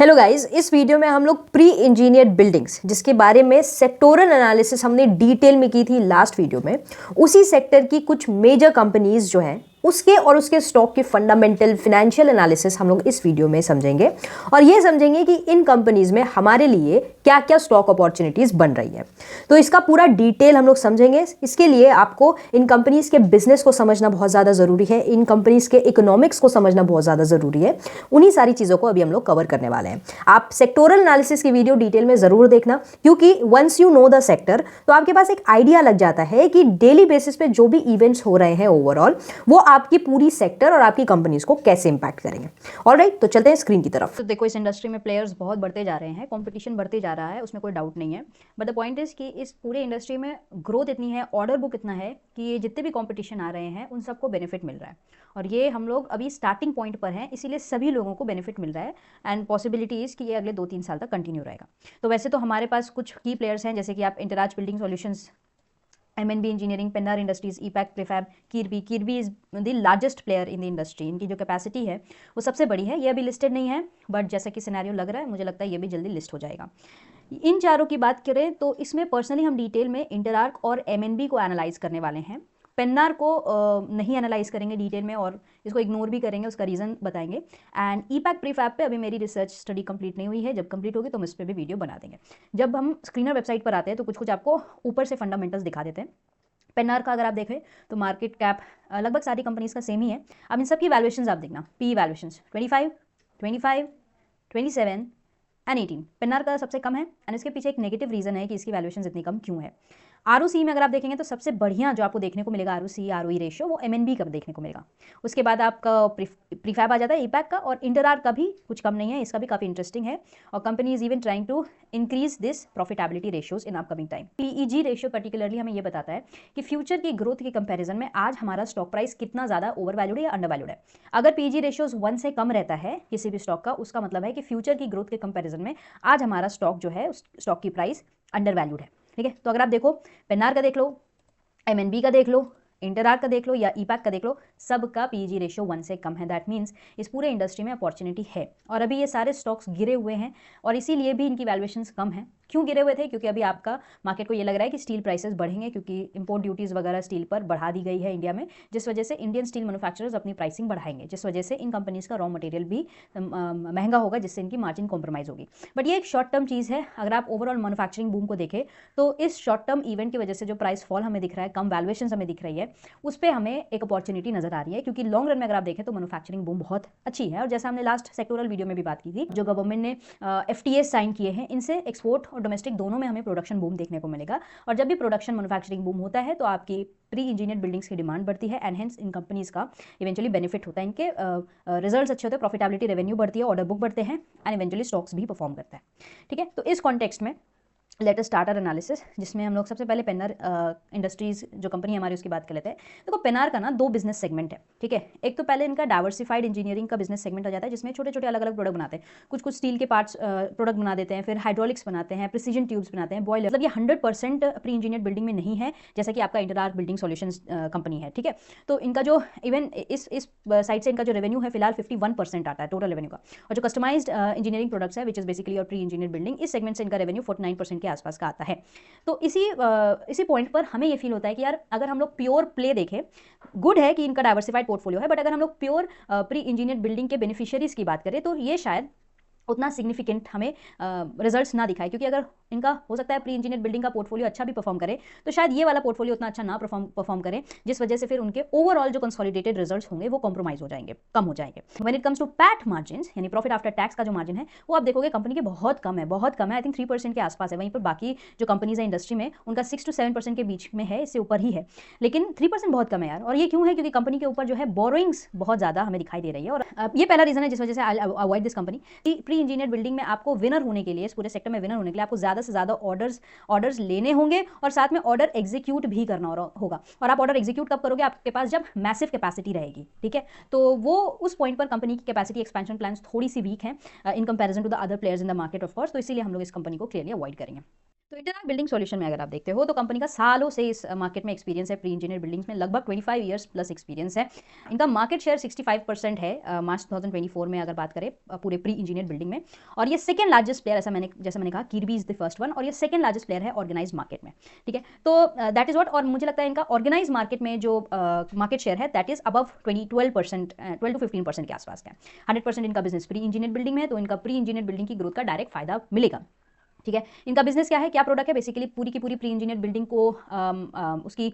Hello guys, इस video में हम लोग प्री इंजीनियर्ड बिल्डिंग्स जिसके बारे में सेक्टोरल एनालिसिस हमने डिटेल में की थी लास्ट वीडियो में, उसी सेक्टर की कुछ मेजर कंपनीज जो हैं उसके और उसके स्टॉक के फंडामेंटल फाइनेंशियल एनालिसिस हम लोग इस वीडियो में समझेंगे और ये समझेंगे कि इन कंपनीज में हमारे लिए क्या क्या स्टॉक अपॉर्चुनिटीज बन रही है। तो इसका पूरा डिटेल हम लोग समझेंगे। इसके लिए आपको इन कंपनीज के बिजनेस को समझना बहुत ज़्यादा ज़रूरी है, इन कंपनीज के इकोनॉमिक्स को समझना बहुत ज़्यादा ज़रूरी है। उन्हीं सारी चीज़ों को अभी हम लोग कवर करने वाले हैं। आप सेक्टोरल एनालिसिस की वीडियो डिटेल में ज़रूर देखना, क्योंकि once you know the sector तो आपके पास एक आइडिया लग जाता है कि डेली बेसिस पे जो भी इवेंट्स हो रहे हैं ओवरऑल वो आपकी पूरी सेक्टर और आपकी कंपनीज को कैसे इंपैक्ट करेंगे। ऑलराइट, तो चलते हैं स्क्रीन की तरफ। तो देखो, इस इंडस्ट्री में प्लेयर्स बहुत बढ़ते जा रहे हैं, कंपटीशन बढ़ते जा रहा है, उसमें कोई डाउट नहीं है। बट द पॉइंट इज कि इस पूरे इंडस्ट्री में ग्रोथ इतनी है, ऑर्डर बुक इतना है कि ये जितने भी कंपटीशन आ रहे हैं उन सबको बेनिफिट मिल रहा है। और ये हम लोग अभी स्टार्टिंग पॉइंट पर हैं, इसीलिए सभी लोगों को बेनिफिट मिल रहा है एंड पॉसिबिलिटी इज कि ये अगले 2-3 साल तक कंटिन्यू रहेगा। तो वैसे तो हमारे पास कुछ की प्लेयर्स हैं, जैसे कि आप Interarch building solutions, MNB engineering, Pennar industries, Epack, prefab, Kirby is the largest player in the industry. इनकी जो कैपेसिटी है वो सबसे बड़ी है। ये अभी लिस्टेड नहीं है, बट जैसा कि सिनेरियो लग रहा है, मुझे लगता है ये भी जल्दी लिस्ट हो जाएगा। इन चारों की बात करें तो इसमें पर्सनली हम डिटेल में इंटरआर्क और MNB को एनालाइज करने वाले हैं। पेन्नार को नहीं एनालाइज करेंगे डिटेल में और इसको इग्नोर भी करेंगे, उसका रीज़न बताएंगे। एंड ईपैक प्रीफैब पे अभी मेरी रिसर्च स्टडी कंप्लीट नहीं हुई है, जब कंप्लीट होगी तो हम इस पर भी वीडियो बना देंगे। जब हम स्क्रीनर वेबसाइट पर आते हैं तो कुछ कुछ आपको ऊपर से फंडामेंटल्स दिखा देते हैं। पेन्नार का अगर आप देखें तो मार्केट कैप लगभग सारी कंपनीज का सेम ही है। अब इन सब की वैल्यूएशंस आप देखना, पी वैल्यूएशंस 25, 27 एंड 18 पेन्नार का सबसे कम है। एंड इसके पीछे एक नेगेटिव रीजन है कि इसकी वैल्यूएशंस इतनी कम क्यों है। ROC में अगर आप देखेंगे तो सबसे बढ़िया जो आपको देखने को मिलेगा ROC ROE रेशियो वो MNB का देखने को मिलेगा। उसके बाद आपका प्रीफैब आ जाता है ईपैक का, और इंटरआर्क का भी कुछ कम नहीं है, इसका भी काफ़ी इंटरेस्टिंग है। और company is even trying to increase this profitability ratios in upcoming time. PEG ratio particularly हमें ये बताता है कि फ्यूचर की ग्रोथ के कंपेरिजन में आज हमारा स्टॉक प्राइस कितना ज़्यादा ओवर वैल्यूड है या अंडर वैल्यूड है। अगर PEG रेशियोज 1 से कम रहता है किसी भी स्टॉक का, उसका मतलब है कि फ्यूचर की ग्रोथ के कंपेरिजन में आज हमारा स्टॉक जो है उस स्टॉक की प्राइस अंडर वैल्यूड है। ठीक है, तो अगर आप देखो पेन्नार का देख लो, MNB का देख लो, इंटरआर्क का देख लो या ईपैक का देख लो, सबका PEG रेशियो 1 से कम है। दैट मीन्स इस पूरे इंडस्ट्री में अपॉर्चुनिटी है। और अभी ये सारे स्टॉक्स गिरे हुए हैं और इसीलिए भी इनकी वैल्यूएशंस कम है। क्यों गिरे हुए थे? क्योंकि अभी आपका मार्केट को ये लग रहा है कि स्टील प्राइसेस बढ़ेंगे, क्योंकि इंपोर्ट ड्यूटीज़ वगैरह स्टील पर बढ़ा दी गई है इंडिया में, जिस वजह से इंडियन स्टील मैन्युफैक्चरर्स अपनी प्राइसिंग बढ़ाएंगे, जिस वजह से इन कंपनीज़ का रॉ मटेरियल भी महंगा होगा, जिससे इनकी मार्जिन कॉम्प्रोमाइज़ होगी। बट ये एक शॉर्ट टर्म चीज़ है। अगर आप ओवरऑल मैन्युफैक्चरिंग बूम को देखें तो इस शॉर्ट टर्म इवेंट की वजह से जो प्राइस फॉल हमें दिख रहा है, कम वैल्यूएशन हमें दिख रही है, उस पर हमें एक अपॉर्चुनिटी नजर आ रही है। क्योंकि लॉन्ग रन में अगर आप देखें तो मैन्युफैक्चरिंग बूम बहुत अच्छी है। और जैसा हमने लास्ट सेक्टोरल वीडियो में भी बात की थी, जो गवर्नमेंट ने FTA साइन किए हैं, इनसे एक्सपोर्ट और डोमेस्टिक दोनों में हमें प्रोडक्शन बूम देखने को मिलेगा। और जब भी प्रोडक्शन मैन्युफैक्चरिंग बूम होता है तो आपकी प्री इंजीनियर्ड बिल्डिंग्स की डिमांड बढ़ती है एंड हेंस इन कंपनीज का इवेंचुअली बेनिफिट होता है। इनके रिजल्ट्स अच्छे होते हैं, प्रॉफिटेबिलिटी, रेवेन्यू बढ़ती है, ऑर्डर बुक बढ़ते हैं एंड इवेंचुअली स्टॉक्स भी परफॉर्म करता है। ठीक है, तो इस कॉन्टेक्स्ट में let us start our analysis, जिसमें हम लोग सबसे पहले पेन्नार इंडस्ट्रीज जो कंपनी हमारी उसकी बात कर लेते हैं। देखो, पेन्नार का ना 2 बिजनेस सेगमेंट है। ठीक है, एक तो पहले इनका डाइवर्सिफाइड इंजीनियरिंग का बिजनेस सेगमेंट आ जाता है, जिसमें छोटे छोटे अलग अलग प्रोडक्ट बनाते हैं। कुछ कुछ स्टील के पार्ट्स प्रोडक्ट बना देते हैं, फिर हाइड्रोलिक्स बनाते हैं, प्रिसीजन ट्यूब्स बनाते हैं, बॉयलर। मतलब ये 100% प्री इंजीनियर्ड बिल्डिंग में नहीं है, जैसा कि आपका इंटरआर्क बिल्डिंग सॉल्यूशंस कंपनी है। ठीक है, तो इनका जो इवन इस साइड से इनका जो रेवेन्यू है फिलहाल 51% आता है टोटल रेवेन्यू का। और जो कस्टमाइज्ड इंजीनियरिंग प्रोडक्ट्स है, विच इज बेसिकली और प्री इंजीनियर्ड बिल्डिंग, इस सेगमेंट से इनका रेवेन्यू 49% के आसपास का आता है। तो इसी पॉइंट पर हमें ये फील होता है कि यार अगर हम लोग प्योर प्ले देखें, गुड है कि इनका डाइवर्सिफाइड पोर्टफोलियो है, बट अगर हम लोग प्योर प्री इंजीनियर्ड बिल्डिंग के बेनिफिशियरीज की बात करें तो ये शायद उतना सिग्निफिकेंट हमें रिजल्ट्स ना दिखाए। क्योंकि अगर इनका हो सकता है प्री इंजीनियर बिल्डिंग का पोर्टफोलियो अच्छा भी परफॉर्म करे, तो शायद ये वाला पोर्टफोलियो उतना अच्छा ना परफॉर्म करे, जिस वजह से फिर उनके ओवरऑल जो कंसोलिडेटेड रिजल्ट्स होंगे वो कॉम्प्रोमाइज हो जाएंगे, कम हो जाएंगे। When it comes to PAT margin, यानी प्रॉफिट आफ्टर टैक्स का जो मार्जिन है, वो आप देखोगे कंपनी के बहुत कम है, बहुत कम है। आई थिंक 3% के आसपास है। वहीं पर बाकी जो कंपनीज है इंडस्ट्री में उनका 6 to 7% के बीच में है, इससे ऊपर ही है। लेकिन 3% बहुत कम है यार। और ये क्यों है? क्योंकि कंपनी के ऊपर जो है बोरोइंग्स बहुत ज्यादा हमें दिखाई दे रही है। और ये पहला रीजन है जिस वजह से I avoid this company. Pre engineer building में आपको विनर होने के लिए, इस पूरे सेक्टर में विनर होने के लिए आपको ज्यादा से ज्यादा ऑर्डर्स लेने होंगे और साथ में ऑर्डर एग्जीक्यूट भी करना होगा। और आप ऑर्डर एग्जीक्यूट कब करोगे? आपके पास जब मैसिव कैपेसिटी रहेगी। ठीक है, तो वो उस पॉइंट पर कंपनी की कैपेसिटी एक्सपेंशन प्लान्स थोड़ी सी वीक है in comparison to the other players in the market of course. तो इसीलिए हम लोग इस कंपनी को क्लियरली अवॉइड करेंगे। तो इंटरनल बिल्डिंग सॉल्यूशन में अगर आप देखते हो तो कंपनी का सालों से इस मार्केट में एक्सपीरियंस है, प्री इंजीनियर बिल्डिंग्स में लगभग 25 ईयर्स प्लस एक्सपीरियंस है। इनका मार्केट शेयर 65% है मार्च 2024 में अगर बात करें पूरे प्री इंजीनियर बिल्डिंग में। और ये सेकंड लार्जेस्ट प्लेयर, जैसा मैंने कहा, किर्बी इज द फर्स्ट वन, और ये सेकंड लार्जेस्ट प्लेयर है ऑर्गेनाइज मार्केट में। ठीक है, तो दैट इज व्हाट। और मुझे लगता है इनका ऑर्गेनाइज मार्केट में जो मार्केट शेयर है दैट इज अबव 12%, 12 to 15% के आसपास का है। 100% इनका बिजनेस प्री इंजीनियर बिल्डिंग में है, तो इनका प्री इंजीनियर बिल्डिंग की ग्रोथ का डायरेक्ट फायदा मिलेगा। ठीक है, इनका बिजनेस क्या है, क्या प्रोडक्ट है, बेसिकली पूरी की पूरी प्री इंजीनियर बिल्डिंग को उसकी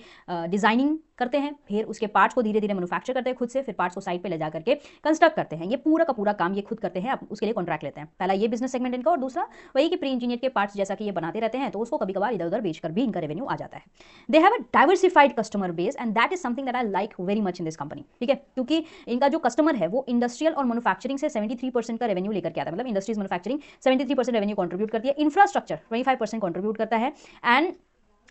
डिजाइनिंग करते हैं, फिर उसके पार्ट्स को धीरे धीरे मैन्युफैक्चर करते हैं खुद से, फिर पार्ट्स को साइट पे ले जा करके कंस्ट्रक्ट करते हैं। ये पूरा का पूरा काम ये खुद करते हैं, उसके लिए कॉन्ट्रैक्ट लेते हैं। पहला ये बिजनेस सेगमेंट इनका, और दूसरा वही कि प्री इंजीनियर के पार्ट्स जैसा कि ये बनाते रहते हैं, तो उसको कभी कभार इधर उधर बेचकर भी इनका रेवेन्यू आ जाता है। दे have a diversified customer base and that is something that I like very much in this company. ठीक है, क्योंकि इनका जो कस्टमर है वो इंडस्ट्रियल और मैन्युफैक्चरिंग से 73% का रेवेन्यू लेकर के आता है। मतलब इंडस्ट्रीज मैन्युफैक्चरिंग 73% रेवेन्यू कंट्रीब्यूट करती है, इंफ्रास्ट्रक्चर 25% कंट्रीब्यूट करता है, एंड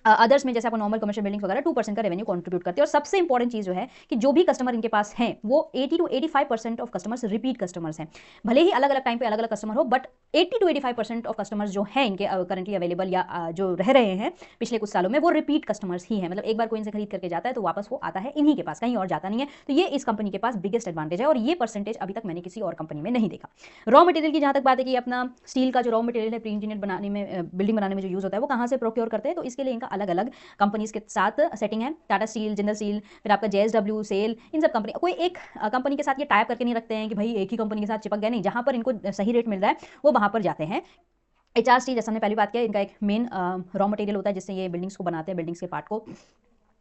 अदर्स में जैसे आपको नॉर्मल कमर्शियल बिल्डिंग्स वगैरह 2% का रेवेन्यू कंट्रीब्यूट करते हैं। और सबसे इंपॉर्टेंट चीज जो है कि जो भी कस्टमर इनके पास हैं वो 80 to 85% of customers repeat customers हैं। भले ही अलग अलग टाइम पे अलग अलग कस्टमर हो, बट 80 to 85% ऑफ कस्टमर्स जो हैं इनके करंटली अवेलेबल या जो रह रहे हैं पिछले कुछ सालों में, वो रिपीट कस्टमर्स ही हैं। मतलब एक बार कोई इनसे खरीद करके जाता है तो वापस वो आता है इन्हीं के पास, कहीं और जाता नहीं है। तो ये इस कंपनी के पास बिगेस्ट एडवांटेज है, और ये परसेंटेज अभी तक मैंने किसी और कंपनी में नहीं देखा। रॉ मटेरियल की जहां तक बात है कि अपना स्टील का जो रॉ मटेरियल है प्री इंजीनियर बनाने में, बिल्डिंग बनाने में जो यूज होता है, वो कहां से प्रोक्योर करते हैं, तो इसके लिए इनका अलग अलग कंपनीज के साथ सेटिंग है। टाटा स्टील, जिंदल स्टील, फिर आपका JSW, सेल, इन सब कंपनी, कोई एक कंपनी के साथ ये टाइप करके नहीं रखते हैं कि भाई एक ही कंपनी के साथ चिपक गया, नहीं, जहां पर इनको सही रेट मिल रहा है वो वहां पर जाते हैं। HRC, जैसे हमने पहली बात किया, इनका एक मेन रॉ मटेरियल होता है जिससे ये बिल्डिंग्स को बनाते हैं, बिल्डिंग्स के पार्ट को।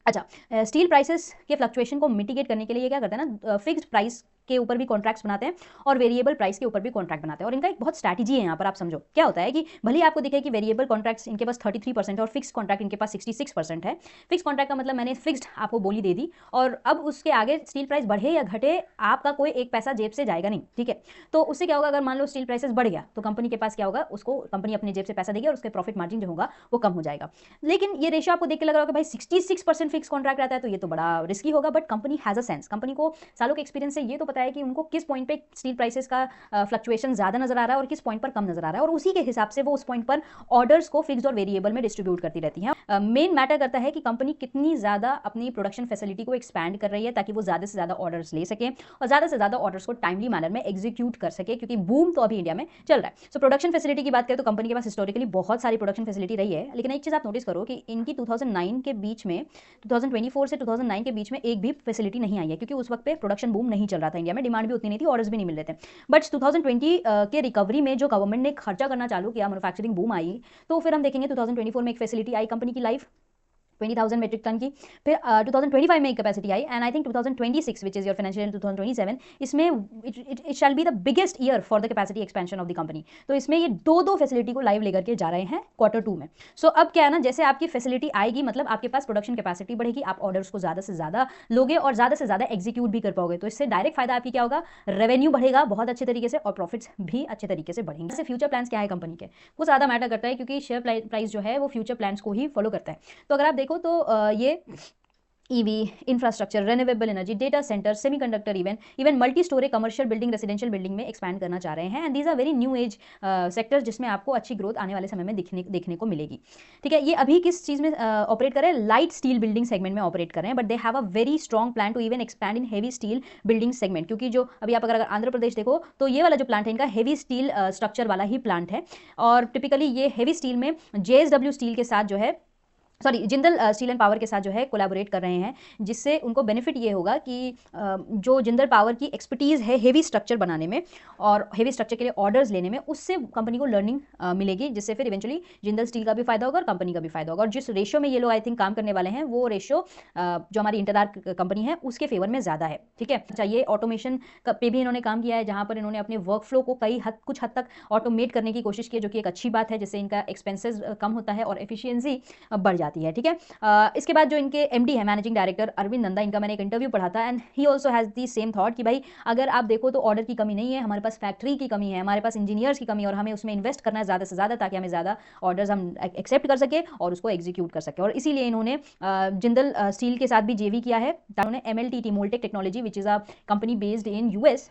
अच्छा, स्टील प्राइसेस के फ्लक्चुएशन को मिटिगेट करने के लिए ये क्या करते हैं ना, फिक्स्ड प्राइस के ऊपर भी कॉन्ट्रैक्ट्स बनाते हैं और वेरिएबल प्राइस के ऊपर भी कॉन्ट्रैक्ट बनाते हैं। और इनका एक बहुत स्ट्रैटेजी है यहाँ पर, आप समझो क्या होता है कि भले ही आपको दिखे कि वेरिएबल कॉन्ट्रैक्ट्स इनके पास 33% और फिक्स कॉन्ट्रैक्ट इनके पास 66% है। फिक्स कॉन्ट्रैक्ट का मतलब मैंने फिक्स्ड आपको बोली दे दी, और अब उसके आगे स्टील प्राइस बढ़े या घटे आपका कोई एक पैसा जेब से जाएगा नहीं। ठीक है, तो उससे क्या होगा, अगर मान लो स्टील प्राइसेस बढ़ गया तो कंपनी के पास क्या होगा, उसको कंपनी अपने जेब से पैसा देगी और उसके प्रॉफिट मार्जिन जो होगा वो कम हो जाएगा। लेकिन ये रेशियो आपको देख के लग रहा होगा भाई 66% फिक्स कॉन्ट्रैक्ट रहता है तो ये तो बड़ा रिस्की होगा, but company has a sense. Company को सालों के एक्सपीरियंस से ये तो पता है कि उनको किस पॉइंट पे स्टील प्राइसेस का फ्लक्चुएशन ज्यादा नजर आ रहा है और किस पॉइंट पर कम नजर आ रहा है, और उसी के हिसाब से वो उस पॉइंट पर ऑर्डर्स को फिक्स्ड और वेरिएबल में डिस्ट्रीब्यूट करती रहती है। मेन मैटर करता है कि कंपनी कितनी ज्यादा अपनी प्रोडक्शन फैसिलिटी को एक्सपैंड कर रही है ताकि वो ज्यादा से ज्यादा ऑर्डर्स ले सके और ज्यादा से ज्यादा ऑर्डर्स को टाइमली मैनर में एग्जीक्यूट कर सके, क्योंकि बूम तो अभी इंडिया में चल रहा है। सो प्रोडक्शन फैसिलिटी की बात करें तो कंपनी के पास हिस्टोरिकली बहुत सारी प्रोडक्शन फैसिलिटी रही है, लेकिन एक चीज आप नोटिस करो कि इनकी 2009 के बीच में, 2024 से 2009 के बीच में एक भी फैसिलिटी नहीं आई है, क्योंकि उस वक्त पे प्रोडक्शन बूम नहीं चल रहा था इंडिया में, डिमांड भी उतनी नहीं थी, ऑर्डर्स भी नहीं मिल रहे थे। बट 2020 के रिकवरी में जो गवर्नमेंट ने खर्चा करना चालू किया, मैन्युफैक्चरिंग बूम आई, तो फिर हम देखेंगे 2024 में एक फैसिलिटी आई कंपनी की लाइव 20,000 मेट्रिक टन की, फिर 2025 में एक capacity I, and I think 2026 which is your financial 2027, इसमें it shall be the biggest year for the capacity expansion of the company. तो इसमें ये दो फैसिलिटी को लाइव लेकर के जा रहे हैं Q2 में। सो अब क्या है ना, जैसे आपकी फैसिलिटी आएगी मतलब आपके पास प्रोडक्शन कैपेसिटी बढ़ेगी, आप ऑर्डर्स को ज्यादा से ज्यादा लोगे और ज्यादा से ज्यादा एग्जीक्यूट भी कर पाओगे, तो इससे डायरेक्ट फायदा आपकी क्या होगा, रेवेन्यू बढ़ेगा बहुत अच्छे तरीके से और प्रॉफिट्स भी अच्छे तरीके से बढ़ेंगे। जैसे फ्यूचर प्लान्स क्या है कंपनी के, वो ज्यादा मैटर करता है, क्योंकि शेयर प्राइस जो है वो फ्यूचर प्लान्स को ही फॉलो करता है। तो अगर आप देखो तो ये EV, infrastructure, renewable energy, data center, semiconductor, even multi storey commercial building, residential building में एक्सपैंड करना चाह रहे हैं, and these are very new age sectors जिसमें आपको अच्छी ग्रोथ आने वाले समय में देखने को मिलेगी। ठीक है, ये अभी किस चीज में ऑपरेट कर रहे हैं, लाइट स्टील बिल्डिंग सेगमेंट में ऑपरेट कर रहे हैं, but they have a very strong plan to even expand in heavy steel building segment, क्योंकि जो अभी आप अगर आंध्र प्रदेश देखो तो ये वाला जो प्लांट है इनका हेवी स्टील स्ट्रक्चर वाला ही प्लांट है, और टिपिकली ये हेवी स्टील में JSW स्टील के साथ जो है, sorry, Jindal steel and power के साथ जो है कोलैबोरेट कर रहे हैं, जिससे उनको बेनिफिट ये होगा कि जो जिंदल पावर की एक्सपर्टीज़ है हेवी स्ट्रक्चर बनाने में और हेवी स्ट्रक्चर के लिए ऑर्डर्स लेने में, उससे कंपनी को लर्निंग मिलेगी, जिससे फिर इवेंचुअली जिंदल स्टील का भी फायदा होगा और कंपनी का भी फायदा होगा। और जिस रेशियो में ये लोग आई थिंक काम करने वाले हैं, वो रेशियो जो हमारी इंटरआर्क कंपनी है उसके फेवर में ज़्यादा है। ठीक है, अच्छा, ये ऑटोमेशन पे भी इन्होंने काम किया है, जहाँ पर इन्होंने अपने वर्क फ्लो को कुछ हद तक ऑटोमेट करने की कोशिश की है, जो कि एक अच्छी बात है, जिससे इनका एक्सपेंसेस कम होता है और एफिशिएंसी बढ़ जाती है। ठीक है, इसके बाद जो इनके MD है, मैनेजिंग डायरेक्टर अरविंद नंदा, इनका मैंने एक इंटरव्यू पढ़ा था, and he also has the same thought कि भाई अगर आप देखो तो ऑर्डर की कमी नहीं है, हमारे पास फैक्ट्री की कमी है, हमारे पास इंजीनियर्स की कमी है, और हमें उसमें इन्वेस्ट करना है ज़्यादा से ज़्यादा, ताकि हमें ज़्यादा ऑर्डर्स हम एक्सेप्ट कर सके और उसको एग्जीक्यूट कर सके। और इसीलिए इन्होंने जिंदल स्टील के साथ भी JV किया है। उन्होंने MLTT, Moldtek technology, which is a company based in US,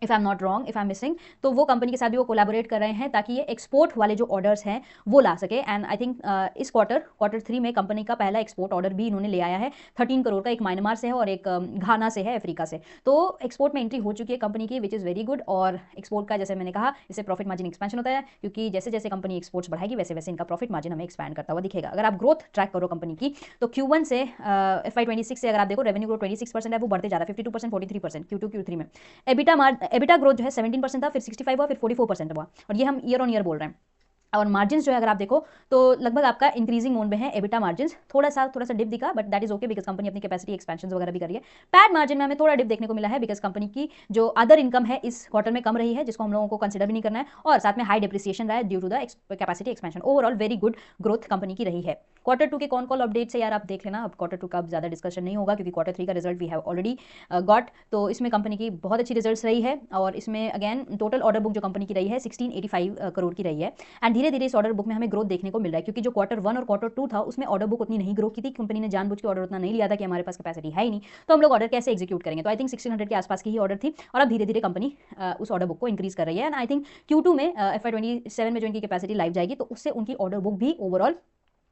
if I am not wrong, if I am missing, तो वो कंपनी के साथ भी वो कोलैबोरेट कर रहे हैं ताकि ये एक्सपोर्ट वाले जो ऑर्डर्स हैं वो ला सके। एंड आई थिंक इस क्वार्टर 3 में कंपनी का पहला एक्सपोर्ट ऑर्डर भी इन्होंने ले आया है 13 करोड़ का। एक म्यांमार से है और एक घाना से है, अफ्रीका से। तो एक्सपोर्ट में एंट्री हो चुकी है कंपनी की, विच इज़ वेरी गुड। और एक्सपोर्ट का जैसे मैंने कहा, इससे प्रॉफिट मार्जिन एक्सपेंशन होता है, क्योंकि जैसे जैसे कंपनी एक्सपोर्ट्स बढ़ाएगी वैसे वैसे इनका प्रॉफिट मार्जिन हमें एक्सपैंड करता हुआ दिखेगा। अगर आप ग्रोथ ट्रैक करो कंपनी की, तो Q1 से FY26 से अगर आप देखो, रेवेन्यू ग्रोथ 26% है, वो बढ़ते जा रहा है, 52%, 43% Q2 Q3 में। एबिटा ग्रोथ जो है 17% था, फिर 65 हुआ, फिर 44% हुआ, और ये हम ईयर ऑन ईयर बोल रहे हैं। और मार्जिन जो है अगर आप देखो तो लगभग आपका इंक्रीजिंग मोड में है। एबिटा मार्जिन थोड़ा सा डिप दिखा, but that is okay because company अपनी कैपेसिटी एक्सपेंशन वगैरह भी कर रही है। पैट मार्जिन में हमें थोड़ा डिप देखने को मिला है बिकॉज कंपनी की जो अदर इनकम है इस क्वार्टर में कम रही है, जिसको हम लोगों को कंसिडर भी नहीं करना है, और साथ में हाई डिप्रिसिएशन रहा है due to the capacity expansion. Overall very good growth company की रही है। Q2 के कौन अपडेट्स है यार आप देख लेना। अब Q2 का अब ज्यादा डिस्कशन नहीं होगा क्योंकि Q3 का result we have already got. तो इसमें कंपनी की बहुत अच्छी रिजल्ट्स रही है, और इसमें अगेन टोटल ऑर्डर बुक जो कंपनी की रही है 1685 करोड़ की रही है। एंड धीरे धीरे इस ऑर्डर बुक में हमें ग्रोथ देखने को मिल रहा है, क्योंकि जो Q1 और Q2 था उसमें ऑर्डर बुक उतनी नहीं ग्रो की थी। कंपनी ने जानबूझ के ऑर्डर उतना नहीं लिया था कि हमारे पास कैपेसिटी है ही नहीं, तो हम लोग ऑर्डर कैसे एग्जीक्यूट करेंगे। तो आई थिंक 1600 के आसपास की ही ऑर्डर थी, और अब धीरे धीरे कंपनी उस ऑर्डर बुक को इंक्रीज कर रही है। एंड आई थिंक Q2 में FY27 में जो इनकी कैपेसिटी लाइव जाएगी, तो उससे उनकी ऑर्डर बुक भी ओवरऑल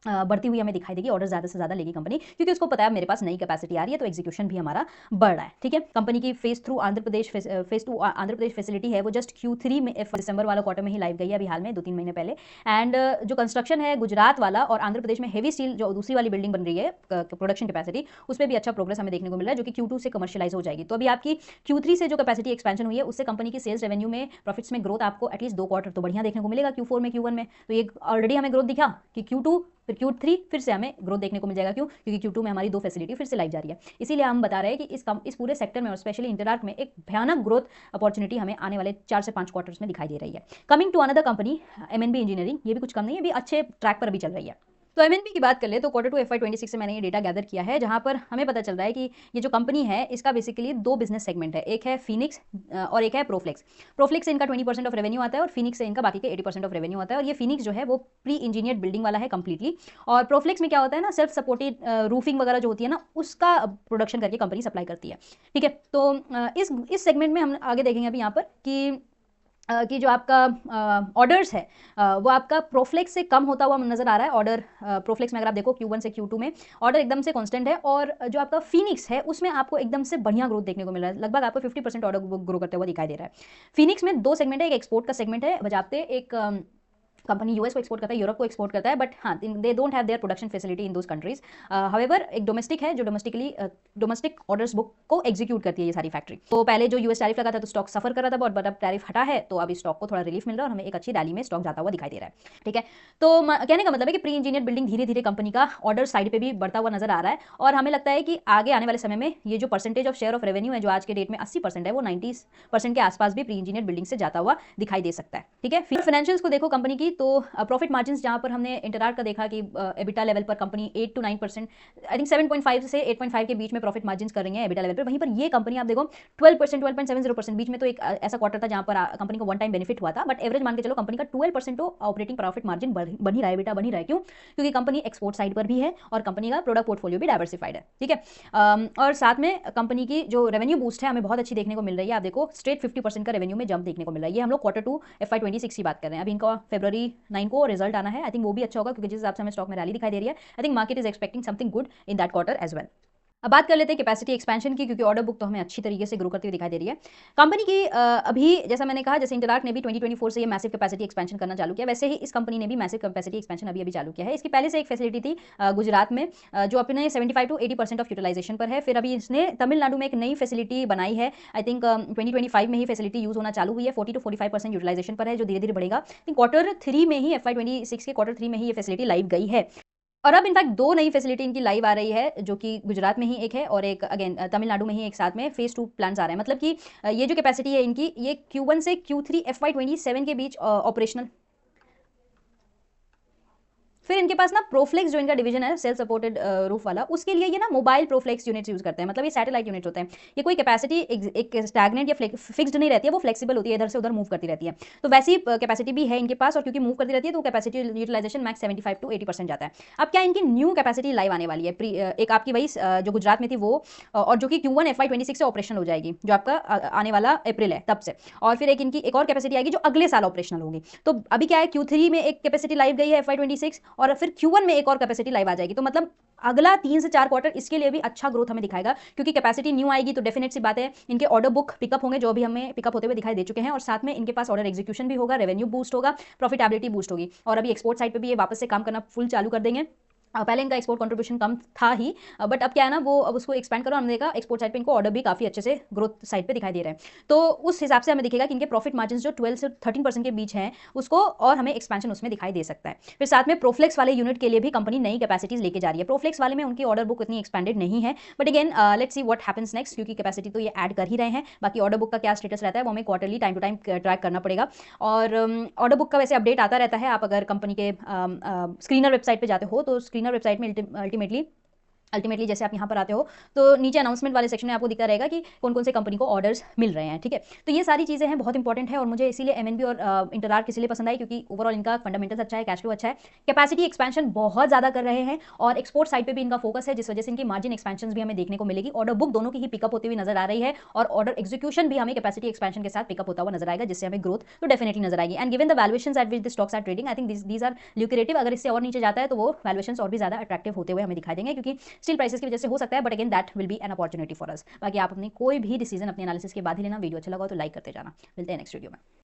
बढ़ती हुई हमें दिखाई देगी। ऑर्डर ज़्यादा से ज़्यादा लेगी कंपनी, क्योंकि उसको पता है मेरे पास नई कैपेसिटी आ रही है, तो एग्जीक्यूशन भी हमारा बढ़ रहा है। ठीक है, कंपनी की फेज 2 आंध्र प्रदेश फैसिलिटी है, वो जस्ट Q3 में दिसंबर वाला क्वार्टर में ही लाइव गई है, अभी हाल में 2-3 महीने पहले। एंड जो कंस्ट्रक्शन है गुजरात वाला और आंध्र प्रदेश में हेवी स्टील जो दूसरी वाली बिल्डिंग बन रही है प्रोडक्शन कैपेसिटी, उस पर भी अच्छा प्रोग्रेस हमें देखने को मिल रहा है, जो कि Q2 से कमर्शियलाइज हो जाएगी। तो अभी आपकी Q3 से जो कैपेसिटी एक्सपेंशन हुई है उससे कंपनी की सेल्स रेवेन्यू में, प्रॉफिट्स में ग्रोथ आपको एटलीस्ट 2 क्वार्टर तो बढ़िया देखने को मिलेगा, Q4 में Q1 में। तो ये ऑलरेडी हमें ग्रोथ दिखा कि Q2 फिर Q3 फिर से हमें ग्रोथ देखने को मिल जाएगा। क्यों? क्योंकि Q2 में हमारी 2 फैसिलिटी फिर से लाइव जा रही है। इसीलिए हम बता रहे हैं कि इस पूरे सेक्टर में और स्पेशली इंटरआर्क में एक भयानक ग्रोथ अपॉर्चुनिटी हमें आने वाले 4 से 5 क्वार्टर्स में दिखाई दे रही है। Coming to another company MNB engineering, ये भी कुछ कम नहीं है, भी अच्छे ट्रैक पर अभी चल रही है। तो MNB की बात कर ले तो Q2 FY26 से मैंने ये डेटा गैदर किया है, जहां पर हमें पता चल रहा है कि ये जो कंपनी है इसका बेसिकली 2 बिजनेस सेगमेंट है, एक है फिनिक्स और एक है प्रोफ्लेक्स। प्रोफ्लेक्स से इनका 20% ऑफ रेवेन्यू आता है और फिनिक्स से इनका बाकी के 80% ऑफ रेवेन्यू आता है। और ये फिनिक्स जो है वो प्री इंजीनियर्ड बिल्डिंग वाला है कंप्लीटली, और प्रोफ्लेक्स में क्या होता है ना, सेल्फ सपोर्टेड रूफिंग वगैरह जो होती है ना, उसका प्रोडक्शन करके कंपनी सप्लाई करती है। ठीक है, तो इस सेगमेंट में हम आगे देखेंगे अभी यहाँ पर कि जो आपका ऑर्डर्स है वो आपका प्रोफ्लेक्स से कम होता हुआ नजर आ रहा है। ऑर्डर प्रोफ्लेक्स में अगर आप देखो Q1 से Q2 में ऑर्डर एकदम से कांस्टेंट है, और जो आपका फिनिक्स है उसमें आपको एकदम से बढ़िया ग्रोथ देखने को मिल रहा है। लगभग आपको 50% ऑर्डर ग्रो करते हुए दिखाई दे रहा है। फिनिक्स में 2 सेगमेंट है, एक एक्सपोर्ट का सेगमेंट है बजाते, एक कंपनी यूएस को एक्सपोर्ट करता है, यूरोप को एक्सपोर्ट करता है, बट हाँ they don't have their production facility in those countries. However एक डोमेस्टिक है जो डोमेस्टिक ऑर्डर्स बुक को एग्जीक्यूट करती है ये सारी फैक्ट्री। तो पहले जो यूएस टैरिफ लगा था तो स्टॉक सफर कर रहा था, बट अब टैरिफ हटा है तो अभी स्टॉक को थोड़ा रिलीफ मिल रहा है और हमें एक अच्छी रैली में स्टॉक जाता हुआ दिखाई दे रहा है। ठीक है, तो कहने का मतलब है कि प्री इंजीनियर बिल्डिंग धीरे धीरे कंपनी का ऑर्डर साइड पे भी बढ़ता हुआ नजर आ रहा है, और हमें लगता है कि आगे आने वाले समय में ये जो percentage of share of revenue है जो आज के डेट में 80% है, वो 90% के आसपास भी प्री इंजीनियर बिल्डिंग से जाता हुआ दिखाई दे सकता है। ठीक है, फिर फाइनेंशियल्स को देखो कंपनी की, तो प्रॉफिट मार्जिन जहां पर हमने इंटरआर्क का देखा कि एबिटा लेवल पर कंपनी 8 to 9%, आई थिंक 7.5 से 8.5 के बीच में प्रॉफिट मार्जिन कर रही है एबिटा लेवल पर। वहीं पर ये कंपनी आप देखो 12%, 12.70% बीच में, तो एक ऐसा क्वार्टर था जहां पर कंपनी को वन टाइम बेनिफिट हुआ था, बट एवरेज मान के चलो कंपनी का 12% तो ऑपरेटिंग प्रॉफिट मार्जिन बन ही रहा है, एबिटा बन ही रहा है। क्यों? क्योंकि कंपनी एक्सपोर्ट साइड पर भी है और कंपनी का प्रोडक्ट पोर्टफोलियो भी डाइवर्सिफाइड है। ठीक है, और साथ में कंपनी की जो रेवेन्यू बूस्ट है हमें बहुत अच्छी देखने को मिल रही है। आप देखो स्ट्रेट 50% का रेवेन्यू में जंप देखने को मिल रहा है। ये हम लोग Q2 FY26 की बात कर रहे हैं। अभी इनका February 9 को रिजल्ट आना है, आई थिंक वो भी अच्छा होगा, क्योंकि जिस हिसाब से हमें स्टॉक में रैली दिखाई दे रही है, I think market is expecting something good in that quarter as well. अब बात कर लेते हैं कैपेसिटी एक्सपेंशन की, क्योंकि ऑर्डर बुक तो हमें अच्छी तरीके से ग्रो करती हुई दिखाई दे रही है कंपनी की। अभी जैसा मैंने कहा, जैसे इंटरआर्क ने भी 2024 से ये मैसिव कैपेसिटी एक्सपेंशन करना चालू किया, वैसे ही इस कंपनी ने भी मैसिव कैपेसिटी एक्सपेंशन अभी चालू किया है। इसकी पहले से एक फैसिलिटी थी गुजरात में, जो अपने 75 to 80% ऑफ यूटिलाइजेशन पर है। फिर अभी इसने तमिलनाडु में एक नई फैसिलिटी बनाई है, आई थिंक 2025 में ही फैसिलिटी यूज होना चालू हुई है, 40 to 45% यूटिलाइजेशन पर है, जो धीरे धीरे बढ़ेगा। Q3 में ही FY26 के Q3 में ही ये फैसिलिटी लाइव गई है। और अब इनफैक्ट 2 नई फैसिलिटी इनकी लाइव आ रही है, जो कि गुजरात में ही एक है और एक अगेन तमिलनाडु में ही एक साथ में फेज 2 प्लान्स आ रहे हैं। मतलब कि ये जो कैपेसिटी है इनकी, ये Q1 से Q3 FY27 के बीच ऑपरेशनल फिर इनके पास ना प्रोफ्लेक्स जो इनका डिवीजन है सेल्फ सपोर्टेड रूफ वाला, उसके लिए ये ना मोबाइल प्रोफ्लेक्स यूनिट्स यूज करते हैं, मतलब ये सैटेलाइट यूनिट होते हैं। ये कोई कैपेसिटी एक स्टैग्नेंट या फिक्स्ड नहीं रहती है, वो फ्लेक्सिबल होती है, इधर से उधर मूव करती रहती है। तो वैसी कैपेसिटी भी है इनके पास, और क्योंकि मूव करती रहती है तो कैपेसिटी यूटिलाइजेशन मैक्स 75 to 80% जाता है। अब क्या इनकी न्यू कैपेसिटी लाइव आने वाली है, एक आपकी वही जो गुजरात में थी वो, और जो कि Q1 FY26 से ऑपरेशनल हो जाएगी, जो आपका आने वाला अप्रैल है तब से। और फिर इनकी एक और कैपेसिटी आएगी जो अगले साल ऑपरेशनल होगी। तो अभी क्या है, Q3 में एक कैपेसिटी लाइव गई है FY26, और फिर Q1 में एक और कैपेसिटी लाइव आ जाएगी। तो मतलब अगला 3 से 4 क्वार्टर इसके लिए भी अच्छा ग्रोथ हमें दिखाएगा, क्योंकि कैपेसिटी न्यू आएगी तो डेफिनेट सी बात है इनके ऑर्डर बुक पिकअप होंगे, जो भी हमें पिकअप होते हुए दिखाई दे चुके हैं, और साथ में इनके पास ऑर्डर एग्जीक्यूशन भी होगा, रेवेन्यू बूस्ट होगा, प्रॉफिटेबिलिटी बूस्ट होगी, और अभी एक्सपोर्ट साइड पे भी ये वापस से काम करना फुल चालू कर देंगे। पहले इनका एक्सपोर्ट कंट्रीब्यूशन कम था ही, बट अब क्या है ना, वो अब उसको एक्सपेंड करो, हमने देखा एक्सपोर्ट साइड पे इनको ऑर्डर भी काफी अच्छे से ग्रोथ साइड पे दिखाई दे रहे हैं। तो उस हिसाब से हमें दिखेगा कि इनके प्रॉफिट मार्जिन जो 12 से 13% के बीच हैं उसको, और हमें एक्सपेंशन उसमें दिखाई दे सकता है। फिर साथ में प्रोफ्लेक्स वाले यूनिट के लिए भी कंपनी नई कैपेसिटीज लेके जा रही है। प्रोफ्लेक्स वाले में उनकी ऑर्डर बुक इतनी एक्सपेंडेड नहीं है, but again let's see what happens next, क्योंकि कैपेसिटी तो ये ऐड कर ही रहे हैं। बाकी ऑर्डर बुक का क्या स्टेटस रहता है वो हमें quarterly time to time track करना पड़ेगा, और ऑर्डर बुक का वैसे अपडेट आता रहता है। आप अगर कंपनी के स्क्रीनर वेबसाइट पे जाते हो तो स्क्रीनर वेबसाइट में अल्टीमेटली जैसे आप यहाँ पर आते हो तो नीचे अनाउंसमेंट वाले सेक्शन में आपको दिखता रहेगा कि कौन कौन से कंपनी को ऑर्डर्स मिल रहे हैं, ठीक है। तो ये सारी चीज़ें हैं, बहुत इंपॉर्टेंट है, और मुझे इसीलिए एमएनबी और इंटरआर्क इसलिए पसंद आई, क्योंकि ओवरऑल इनका फंडामेंटल्स अच्छा है, कैश फ्लो अच्छा है, कैपेसिटी एक्सपेंशन बहुत ज़्यादा कर रहे हैं, और एक्सपोर्ट साइड पर भी इनका फोकस है, जिस वजह से इनकी मार्जिन एक्सपेंशन भी हमें देखने को मिलेगी। ऑर्डर बुक दोनों की ही पिकअप होती हुई नजर आ रही है, और ऑर्डर एग्जीक्यूशन भी हमें कैपेसिटी एक्सपेंशन के साथ पिकअप होता हुआ नजर आएगा, जिससे हमें ग्रोथ तो डेफिनेटली नजर आएगी। And given the valuations at which the stocks are trading, I think these are lucrative. अगर इससे और नीचे जाता है तो वो वैल्यूएशंस और भी ज़्यादा अट्रैक्टिव होते हुए हमें दिखाई देंगे, क्योंकि स्टील प्राइसेस की वजह से हो सकता है, but again that will be an opportunity for us. बाकी आप अपनी कोई भी डिसीजन अपने एनालिसिस के बाद ही लेना। वीडियो अच्छा लगा तो लाइक करते जाना। मिलते हैं नेक्स्ट वीडियो में।